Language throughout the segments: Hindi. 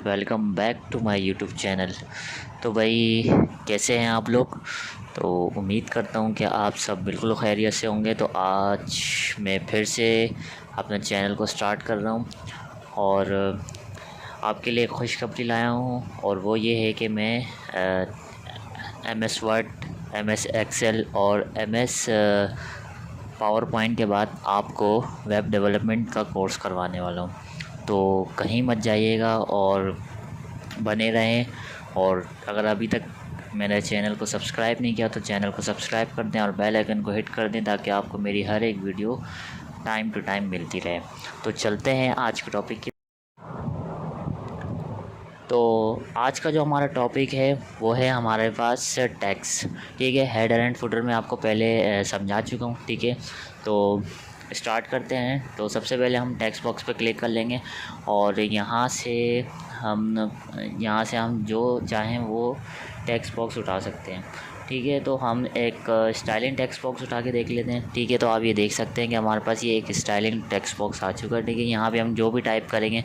Welcome back to my YouTube channel. तो भाई कैसे हैं आप लोग। तो उम्मीद करता हूं कि आप सब बिल्कुल खैरियत से होंगे। तो आज मैं फिर से अपने चैनल को स्टार्ट कर रहा हूं और आपके लिए खुशखबरी लाया हूं, और वो ये है कि मैं MS वर्ड, MS एक्सेल और MS पावर पॉइंट के बाद आपको वेब डेवलपमेंट का कोर्स करवाने वाला हूँ। तो कहीं मत जाइएगा और बने रहें। और अगर अभी तक मेरे चैनल को सब्सक्राइब नहीं किया तो चैनल को सब्सक्राइब कर दें और बेल आइकन को हिट कर दें, ताकि आपको मेरी हर एक वीडियो टाइम टू टाइम मिलती रहे। तो चलते हैं आज के टॉपिक की। तो आज का जो हमारा टॉपिक है वो है हमारे पास टैक्स। ठीक है, हेडर एंड फुटर में आपको पहले समझा चुका हूँ। ठीक है, तो स्टार्ट करते हैं। तो सबसे पहले हम टेक्स्ट बॉक्स पर क्लिक कर लेंगे और यहाँ से हम जो चाहें वो टेक्स्ट बॉक्स उठा सकते हैं। ठीक है, तो हम एक स्टाइलिंग टेक्स्ट बॉक्स उठा के देख लेते हैं। ठीक है, तो आप ये देख सकते हैं कि हमारे पास ये एक स्टाइलिंग टेक्स्ट बॉक्स आ चुका है। ठीक है, यहाँ पे हम जो भी टाइप करेंगे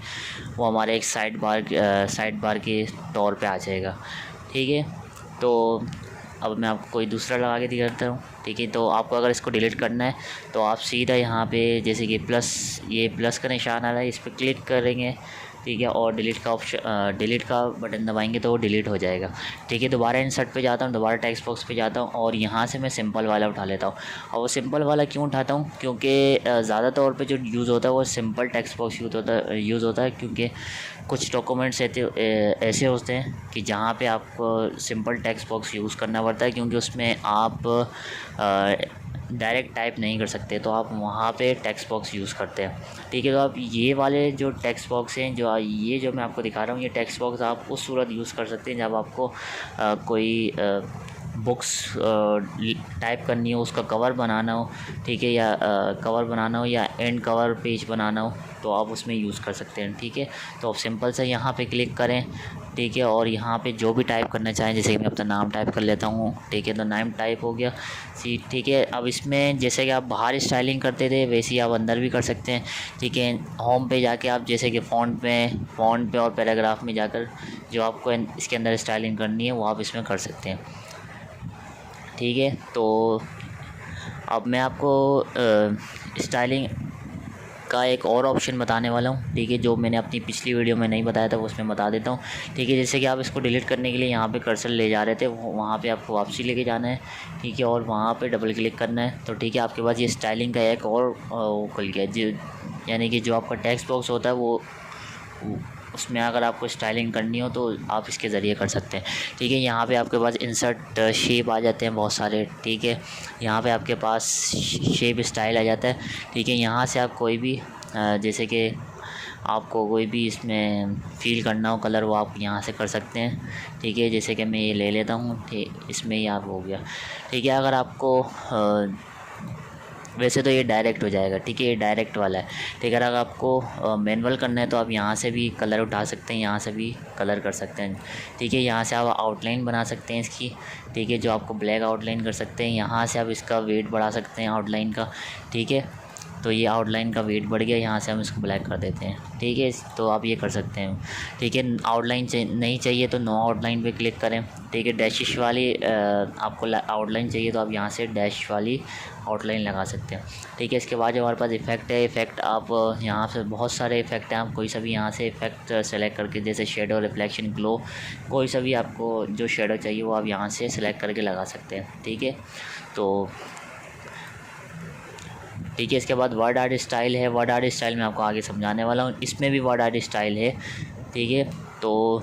वो हमारे एक साइड बार के तौर पे आ जाएगा। ठीक है, तो अब मैं आपको कोई दूसरा लगा के दिखाता हूँ। ठीक है, तो आपको अगर इसको डिलीट करना है तो आप सीधा यहाँ पे जैसे कि प्लस का निशान आ रहा है, इस पर क्लिक करेंगे। ठीक है, और डिलीट का बटन दबाएंगे तो वो डिलीट हो जाएगा। ठीक है, दोबारा इंसर्ट पे जाता हूँ, दोबारा टेक्स्ट बॉक्स पे जाता हूँ और यहाँ से मैं सिंपल वाला उठा लेता हूँ। और वो सिंपल वाला क्यों उठाता हूँ, क्योंकि ज़्यादा तौर पे जो यूज़ होता है वो सिंपल टेक्स्ट बॉक्स यूज़ होता है क्योंकि कुछ डॉक्यूमेंट्स ऐसे होते हैं कि जहाँ पे आपको सिंपल टेक्स्ट बॉक्स यूज़ करना पड़ता है, क्योंकि उसमें आप डायरेक्ट टाइप नहीं कर सकते, तो आप वहाँ पे टेक्स्ट बॉक्स यूज़ करते हैं। ठीक है, तो आप ये वाले जो टेक्स्ट बॉक्स हैं, जो मैं आपको दिखा रहा हूँ, ये टेक्स्ट बॉक्स आप उस सूरत यूज़ कर सकते हैं जब आपको कोई बुक्स टाइप करनी हो, उसका कवर बनाना हो। ठीक है, या कवर बनाना हो या एंड कवर पेज बनाना हो, तो आप उसमें यूज़ कर सकते हैं। ठीक है, तो आप सिंपल से यहाँ पे क्लिक करें। ठीक है, और यहाँ पे जो भी टाइप करना चाहें, जैसे कि मैं अपना नाम टाइप कर लेता हूँ। ठीक है, तो नाम टाइप हो गया। ठीक है, अब इसमें जैसे कि आप बाहर स्टाइलिंग करते थे वैसे ही आप अंदर भी कर सकते हैं। ठीक है, होम पे जाके आप जैसे कि फ़ॉन्ट पे और पैराग्राफ में जाकर जो आपको इसके अंदर स्टाइलिंग करनी है वो आप इसमें कर सकते हैं। ठीक है, तो अब मैं आपको स्टाइलिंग का एक और ऑप्शन बताने वाला हूँ। ठीक है, जो मैंने अपनी पिछली वीडियो में नहीं बताया था वो उसमें बता देता हूँ। ठीक है, जैसे कि आप इसको डिलीट करने के लिए यहाँ पे कर्सर ले जा रहे थे, वहाँ पे आपको वापसी लेके जाना है। ठीक है, और वहाँ पे डबल क्लिक करना है। तो ठीक है, आपके पास ये स्टाइलिंग का एक और खुल गया, जो यानी कि जो आपका टेक्स्ट बॉक्स होता है वो उसमें अगर आपको स्टाइलिंग करनी हो तो आप इसके ज़रिए कर सकते हैं। ठीक है, यहाँ पे आपके पास इंसर्ट शेप आ जाते हैं बहुत सारे। ठीक है, यहाँ पे आपके पास शेप स्टाइल आ जाता है। ठीक है, यहाँ से आप कोई भी जैसे कि आपको कोई भी इसमें फ़ील करना हो कलर, वो आप यहाँ से कर सकते हैं। ठीक है, जैसे कि मैं ये ले लेता हूँ। ठीक, इसमें ही आप हो गया। ठीक है, अगर आपको वैसे तो ये डायरेक्ट हो जाएगा। ठीक है, ये डायरेक्ट वाला है। ठीक है, अगर आपको मैनुअल करना है तो आप यहाँ से भी कलर उठा सकते हैं, यहाँ से भी कलर कर सकते हैं। ठीक है, यहाँ से आप आउटलाइन बना सकते हैं इसकी। ठीक है, जो आपको ब्लैक आउटलाइन कर सकते हैं, यहाँ से आप इसका वेट बढ़ा सकते हैं आउटलाइन का। ठीक है, तो ये आउटलाइन का वेट बढ़ गया, यहाँ से हम इसको ब्लैक कर देते हैं। ठीक है, तो आप ये कर सकते हैं। ठीक है, आउटलाइन नहीं चाहिए तो नो आउटलाइन पे क्लिक करें। ठीक है, डैशिश वाली आपको आउटलाइन चाहिए तो आप यहाँ से डैश वाली आउटलाइन लगा सकते हैं। ठीक है, इसके बाद जो हमारे पास इफ़ेक्ट है, इफ़ेक्ट आप यहाँ से बहुत सारे इफ़ेक्ट हैं, आप कोई सा भी यहाँ से इफ़ेक्ट सेलेक्ट करके, जैसे शेडो, रिफ्लेक्शन, ग्लो, कोई सा भी आपको जो शेडो चाहिए वो आप यहाँ से सेलेक्ट करके लगा सकते हैं। ठीक है, तो ठीक है, इसके बाद वर्ड आर्ट स्टाइल है। वर्ड आर्ट स्टाइल मैं आपको आगे समझाने वाला हूँ, इसमें भी वर्ड आर्ट स्टाइल है। ठीक है, तो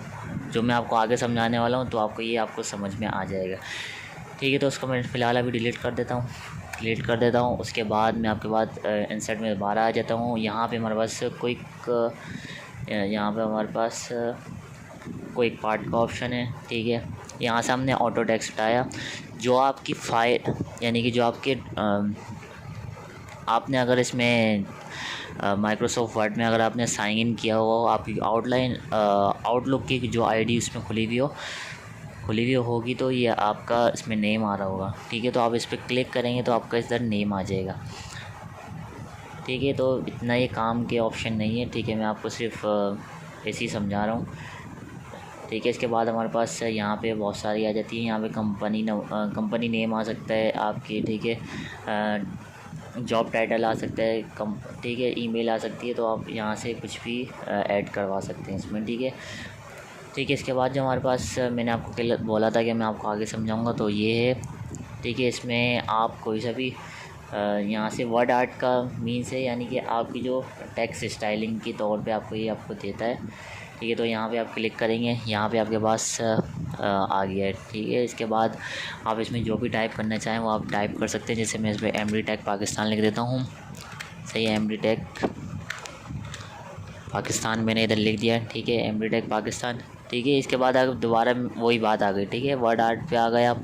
जो मैं आपको आगे समझाने वाला हूँ तो आपको समझ में आ जाएगा। ठीक है, तो उसको मैं फ़िलहाल अभी डिलीट कर देता हूँ। उसके बाद मैं आपके बाद इंसर्ट में दोबारा आ जाता हूँ। यहाँ पे हमारे पास कोई पार्ट का ऑप्शन है। ठीक है, यहाँ से हमने ऑटो टेक्स्ट उठाया। जो आपकी फाइल यानी कि जो आपने अगर इसमें माइक्रोसॉफ्ट वर्ड में अगर आपने साइन इन किया हो, आपकी आउटलुक की जो आईडी उसमें खुली हुई होगी, तो ये आपका इसमें नेम आ रहा होगा। ठीक है, तो आप इस पर क्लिक करेंगे तो आपका इधर नेम आ जाएगा। ठीक है, तो इतना ये काम के ऑप्शन नहीं है। ठीक है, मैं आपको सिर्फ ऐसे ही समझा रहा हूँ। ठीक है। इसके बाद हमारे पास यहाँ पे बहुत सारी आ जाती है, यहाँ पे कंपनी नेम आ सकता है आपकी, ठीक है, जॉब टाइटल आ सकता है ठीक है, ईमेल आ सकती है, तो आप यहाँ से कुछ भी ऐड करवा सकते हैं इसमें, ठीक है। ठीक है, इसके बाद जो हमारे पास मैंने आपको बोला था कि मैं आपको आगे समझाऊंगा, तो ये है, ठीक है। इसमें आप कोई सा भी यहाँ से वर्ड आर्ट का मीन्स है, यानी कि आपकी जो टेक्स्ट स्टाइलिंग के तौर पे आपको देता है, ठीक है। तो यहाँ पे आप क्लिक करेंगे, यहाँ पे आपके पास आ गया है, ठीक है। इसके बाद आप इसमें जो भी टाइप करना चाहें वो आप टाइप कर सकते हैं। जैसे मैं इसमें एमडी टेक पाकिस्तान लिख देता हूँ, सही है, एमडी टेक पाकिस्तान मैंने इधर लिख दिया, ठीक है, एमडी टेक पाकिस्तान, ठीक है। इसके बाद आप दोबारा वही बात आ गई, ठीक है, वर्ड आर्ट पे आ गए आप,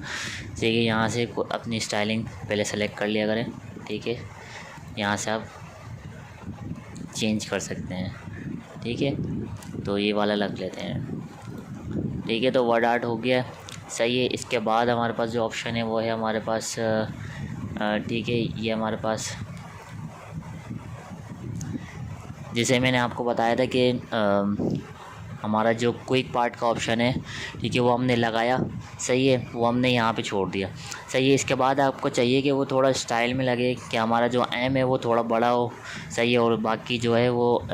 ठीक है। यहाँ से अपनी स्टाइलिंग पहले सेलेक्ट कर लिया करें, ठीक है। यहाँ से आप चेंज कर सकते हैं, ठीक है। तो ये वाला लग लेते हैं, ठीक है। तो वर्ड आर्ट हो गया, सही है। इसके बाद हमारे पास जो ऑप्शन है वो है हमारे पास, ठीक है, ये हमारे पास, जैसे मैंने आपको बताया था कि हमारा जो क्विक पार्ट का ऑप्शन है, ठीक है, वो हमने लगाया, सही है, वो हमने यहाँ पे छोड़ दिया, सही है। इसके बाद आपको चाहिए कि वो थोड़ा स्टाइल में लगे, कि हमारा जो एम है वो थोड़ा बड़ा हो, सही है, और बाकी जो है वो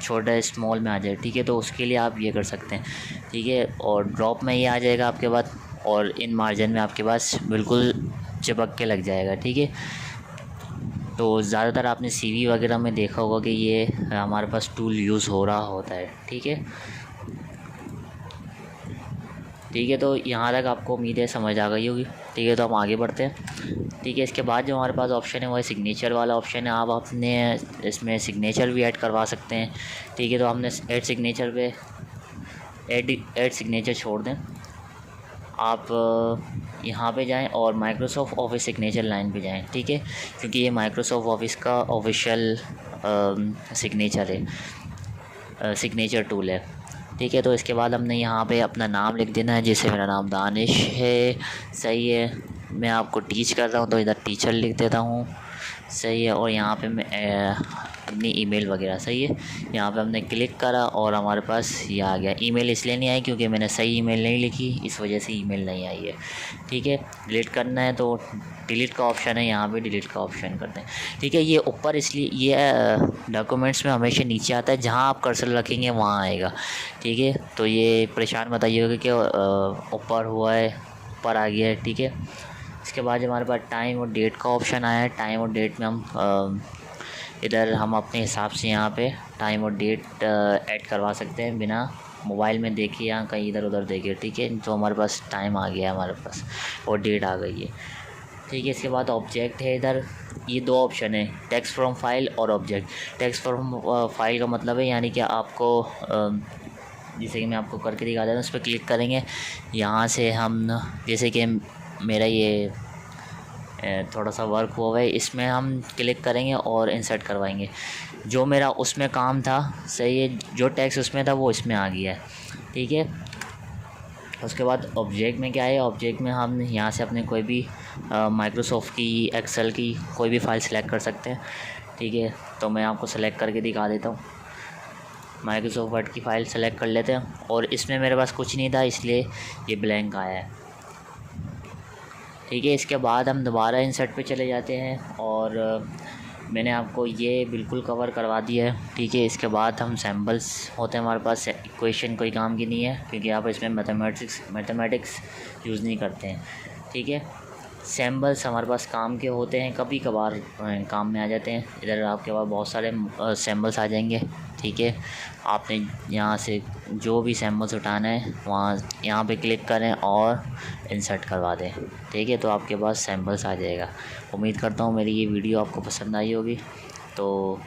छोटा स्मॉल में आ जाए, ठीक है। तो उसके लिए आप ये कर सकते हैं, ठीक है। और ड्रॉप में ये आ जाएगा आपके पास, और इन मार्जिन में आपके पास बिल्कुल चिपक के लग जाएगा, ठीक है। तो ज़्यादातर आपने सीवी वगैरह में देखा होगा कि ये हमारे पास टूल यूज़ हो रहा होता है, ठीक है। ठीक है, तो यहाँ तक आपको उम्मीद है समझ आ गई होगी, ठीक है। तो हम आगे बढ़ते हैं, ठीक है। इसके बाद जो हमारे पास ऑप्शन है वो है सिग्नेचर वाला ऑप्शन है। आप अपने इसमें सिग्नेचर भी ऐड करवा सकते हैं, ठीक है। तो हमने ऐड सिग्नेचर पे ऐड सिग्नेचर छोड़ दें, आप यहाँ पे जाएं और माइक्रोसॉफ्ट ऑफिस सिग्नेचर लाइन पे जाएं, ठीक है, क्योंकि ये माइक्रोसॉफ्ट ऑफिस का ऑफिशियल सिग्नेचर है, सिग्नेचर टूल है, ठीक है। तो इसके बाद हमने यहाँ पे अपना नाम लिख देना है, जैसे मेरा नाम दानिश है, सही है। मैं आपको टीच कर रहा हूँ तो इधर टीचर लिख देता हूँ, सही है। और यहाँ पे मैं अपनी ईमेल वगैरह, सही है। यहाँ पे हमने क्लिक करा और हमारे पास ये आ गया। ईमेल इसलिए नहीं आई क्योंकि मैंने सही ईमेल नहीं लिखी, इस वजह से ईमेल नहीं आई है, ठीक है। डिलीट करना है तो डिलीट का ऑप्शन है, यहाँ पे डिलीट का ऑप्शन करते हैं, ठीक है। ये ऊपर इसलिए ये डॉक्यूमेंट्स में हमेशा नीचे आता है, जहाँ आप कर्सर रखेंगे वहाँ आएगा, ठीक है। तो ये परेशान बताइएगा कि ऊपर हुआ है, ऊपर आ गया है, ठीक है। इसके बाद हमारे पास टाइम और डेट का ऑप्शन आया है। टाइम और डेट में हम इधर हम अपने हिसाब से यहाँ पे टाइम और डेट ऐड करवा सकते हैं, बिना मोबाइल में देखे या कहीं इधर उधर देखे, ठीक है। तो हमारे पास टाइम आ गया है हमारे पास, और डेट आ गई है, ठीक है। इसके बाद ऑब्जेक्ट है, इधर ये दो ऑप्शन है, टेक्स्ट फ्रॉम फाइल और ऑब्जेक्ट। टेक्स्ट फ्रॉम फाइल का मतलब है यानी कि आपको जैसे कि मैं आपको करके दिखा देता हूँ, उस पर क्लिक करेंगे, यहाँ से हम जैसे कि मेरा ये थोड़ा सा वर्क हुआ है, इसमें हम क्लिक करेंगे और इंसर्ट करवाएंगे। जो मेरा उसमें काम था, सही है, जो टेक्स्ट उसमें था वो इसमें आ गया है, ठीक है। उसके बाद ऑब्जेक्ट में क्या है, ऑब्जेक्ट में हम यहाँ से अपने कोई भी माइक्रोसॉफ्ट की, एक्सेल की कोई भी फ़ाइल सेलेक्ट कर सकते हैं, ठीक है। तो मैं आपको सेलेक्ट करके दिखा देता हूँ। माइक्रोसॉफ्ट वर्ड की फ़ाइल सेलेक्ट कर लेते हैं, और इसमें मेरे पास कुछ नहीं था इसलिए ये ब्लैंक आया है, ठीक है। इसके बाद हम दोबारा इंसर्ट पे चले जाते हैं, और मैंने आपको ये बिल्कुल कवर करवा दिया है, ठीक है। इसके बाद हम सैम्पल्स होते हैं हमारे पास, इक्वेशन कोई काम की नहीं है क्योंकि आप इसमें मैथमेटिक्स यूज़ नहीं करते हैं, ठीक है। सैम्पल्स हमारे पास काम के होते हैं, कभी कभार काम में आ जाते हैं। इधर आपके पास बहुत सारे सैम्पल्स आ जाएंगे, ठीक है। आपने यहाँ से जो भी सैम्पल्स उठाना है वहाँ यहाँ पे क्लिक करें और इंसर्ट करवा दें, ठीक है। तो आपके पास सैम्पल्स आ जाएगा। उम्मीद करता हूँ मेरी ये वीडियो आपको पसंद आई होगी, तो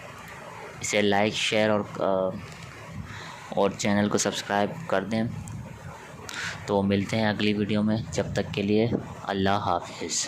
इसे लाइक, शेयर और चैनल को सब्सक्राइब कर दें। तो मिलते हैं अगली वीडियो में, जब तक के लिए अल्लाह हाफ़िज़।